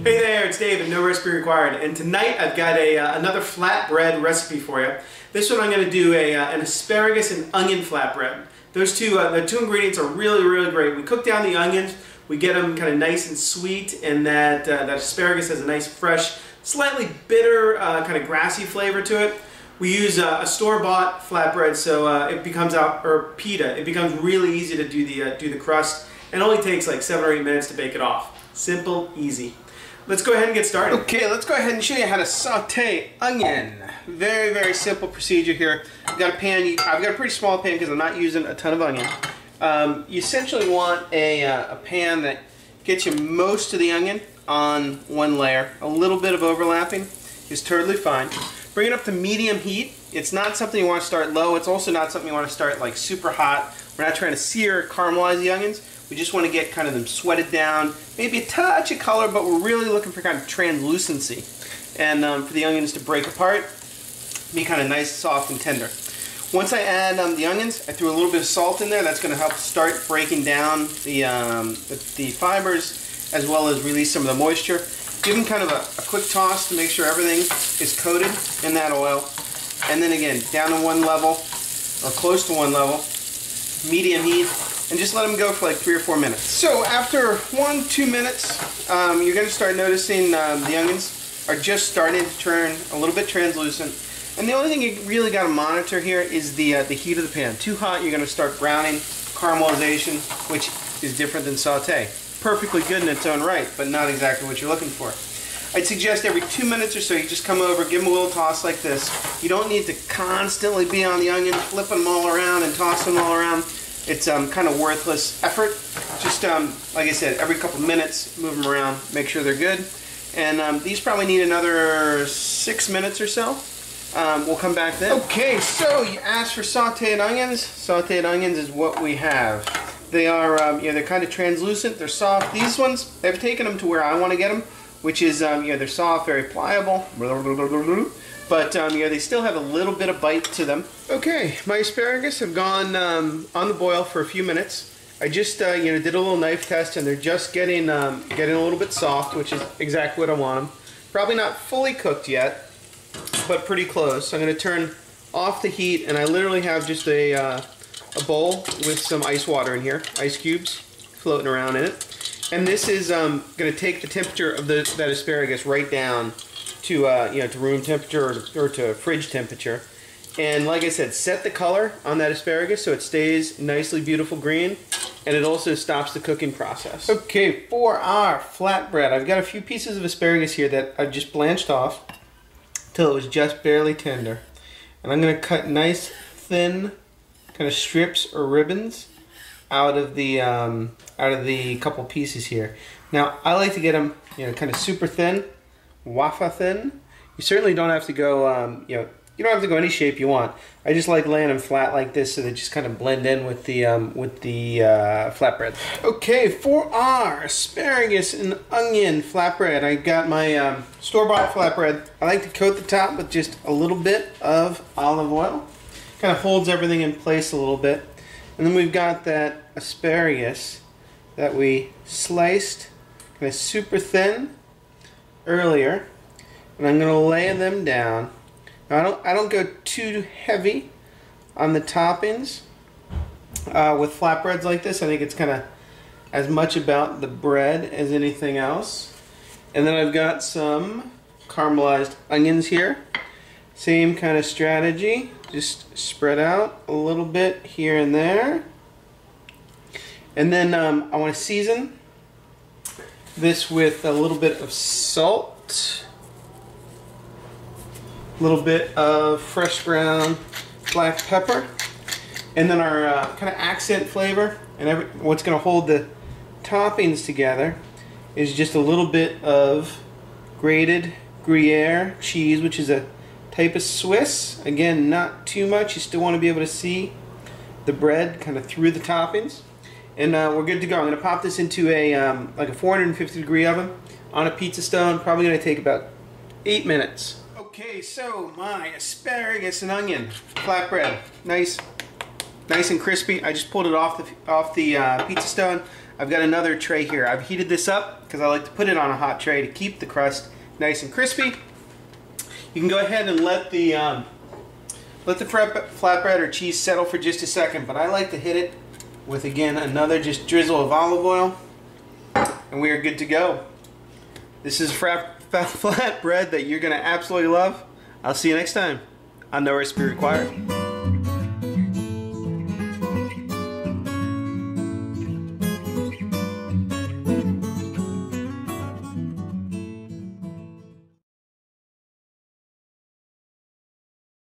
Hey there, it's Dave at No Recipe Required, and tonight I've got another flatbread recipe for you. This one I'm going to do an asparagus and onion flatbread. Those the two ingredients are really great. We cook down the onions, we get them kind of nice and sweet, and that asparagus has a nice fresh, slightly bitter, kind of grassy flavor to it. We use a store-bought flatbread, so it becomes or pita. It becomes really easy to do the crust, and it only takes like 7 or 8 minutes to bake it off. Simple, easy. Let's go ahead and get started. Okay, let's go ahead and show you how to saute onion. Very simple procedure here. I've got a pan. I've got a pretty small pan because I'm not using a ton of onion. You essentially want a pan that gets you most of the onion on one layer. A little bit of overlapping is totally fine. Bring it up to medium heat. It's not something you want to start low. It's also not something you want to start like super hot. We're not trying to sear or caramelize the onions. We just want to get kind of them sweated down, maybe a touch of color, but we're really looking for kind of translucency. And for the onions to break apart, be kind of nice, soft, and tender. Once I add the onions, I threw a little bit of salt in there. That's going to help start breaking down the fibers, as well as release some of the moisture. Give them kind of a quick toss to make sure everything is coated in that oil. And then again, down to one level, or close to one level, medium heat, and just let them go for like 3 or 4 minutes. So after 1-2 minutes, you're going to start noticing the onions are just starting to turn a little bit translucent. And the only thing you really got to monitor here is the heat of the pan. Too hot, you're going to start browning, caramelization, which is different than saute. Perfectly good in its own right, but not exactly what you're looking for. I'd suggest every 2 minutes or so you just come over, give them a little toss like this. You don't need to constantly be on the onions, flipping them all around and tossing them all around. It's kind of worthless effort. Just, like I said, every couple minutes, move them around, make sure they're good. And these probably need another 6 minutes or so. We'll come back then. Okay, so you asked for sauteed onions. Sauteed onions is what we have. They are, they're kind of translucent, they're soft. These ones, they've taken them to where I want to get them, which is, they're soft, very pliable. But they still have a little bit of bite to them. Okay, my asparagus have gone on the boil for a few minutes. I just did a little knife test, and they're just getting a little bit soft, which is exactly what I want them. Probably not fully cooked yet, but pretty close. So I'm going to turn off the heat, and I literally have just a bowl with some ice water in here, ice cubes floating around in it. And this is going to take the temperature of that asparagus right down to to room temperature or to fridge temperature. And like I said, set the color on that asparagus so it stays nicely beautiful green, and it also stops the cooking process. Okay, for our flatbread, I've got a few pieces of asparagus here that I've just blanched off till it was just barely tender. And I'm going to cut nice thin kind of strips or ribbons out of the couple pieces here. Now I like to get them kind of super thin, waffle thin. You certainly don't have to go you don't have to go any shape you want. I just like laying them flat like this so they just kind of blend in with the flatbread. Okay, for our asparagus and onion flatbread, I got my store-bought flatbread. I like to coat the top with just a little bit of olive oil. Kind of holds everything in place a little bit. And then we've got that asparagus that we sliced kind of super thin earlier, and I'm going to lay them down. Now I don't go too heavy on the toppings with flatbreads like this. I think it's kind of as much about the bread as anything else. And then I've got some caramelized onions here. Same kind of strategy, just spread out a little bit here and there. And then I want to season this with a little bit of salt, a little bit of fresh ground black pepper, and then our kind of accent flavor, and what's going to hold the toppings together is just a little bit of grated Gruyere cheese, which is a type of Swiss. Again, not too much. You still want to be able to see the bread kind of through the toppings. And we're good to go. I'm going to pop this into a like a 450-degree oven on a pizza stone. Probably going to take about 8 minutes. Okay, so my asparagus and onion flatbread, nice and crispy. I just pulled it off the pizza stone. I've got another tray here. I've heated this up because I like to put it on a hot tray to keep the crust nice and crispy. You can go ahead and let the flatbread or cheese settle for just a second, but I like to hit it with, again, another just drizzle of olive oil, and we are good to go. This is flatbread that you're going to absolutely love. I'll see you next time on No Recipe Required.